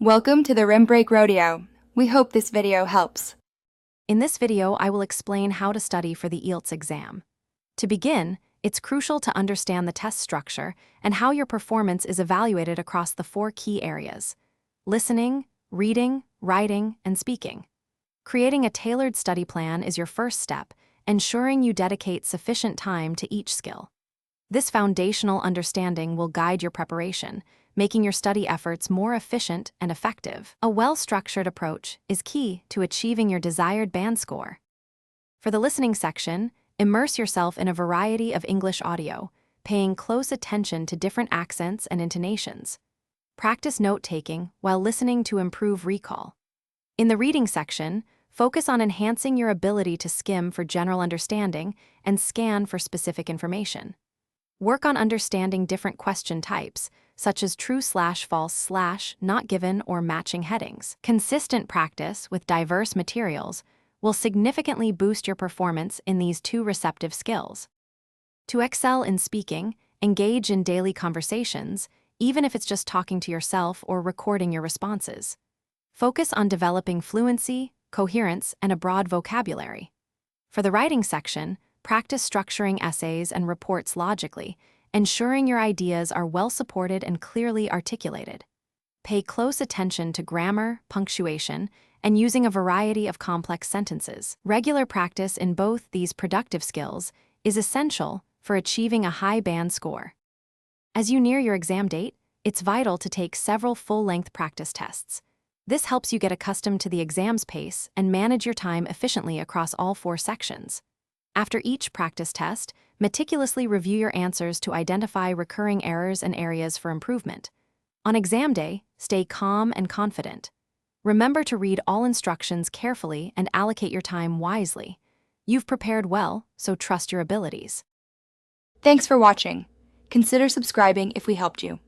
Welcome to the Rim Break Rodeo. We hope this video helps. In this video, I will explain how to study for the IELTS exam. To begin, it's crucial to understand the test structure and how your performance is evaluated across the 4 key areas: listening, reading, writing, and speaking. Creating a tailored study plan is your first step, ensuring you dedicate sufficient time to each skill. This foundational understanding will guide your preparation, making your study efforts more efficient and effective. A well-structured approach is key to achieving your desired band score. For the listening section, immerse yourself in a variety of English audio, paying close attention to different accents and intonations. Practice note-taking while listening to improve recall. In the reading section, focus on enhancing your ability to skim for general understanding and scan for specific information. Work on understanding different question types, such as true/false/, not given, or matching headings. Consistent practice with diverse materials will significantly boost your performance in these 2 receptive skills. To excel in speaking, engage in daily conversations, even if it's just talking to yourself or recording your responses. Focus on developing fluency, coherence, and a broad vocabulary. For the writing section, practice structuring essays and reports logically, ensuring your ideas are well supported and clearly articulated. Pay close attention to grammar, punctuation, and using a variety of complex sentences. Regular practice in both these productive skills is essential for achieving a high band score. As you near your exam date, it's vital to take several full-length practice tests. This helps you get accustomed to the exam's pace and manage your time efficiently across all 4 sections. After each practice test, meticulously review your answers to identify recurring errors and areas for improvement. On exam day, stay calm and confident. Remember to read all instructions carefully and allocate your time wisely. You've prepared well, so trust your abilities. Thanks for watching. Consider subscribing if we helped you.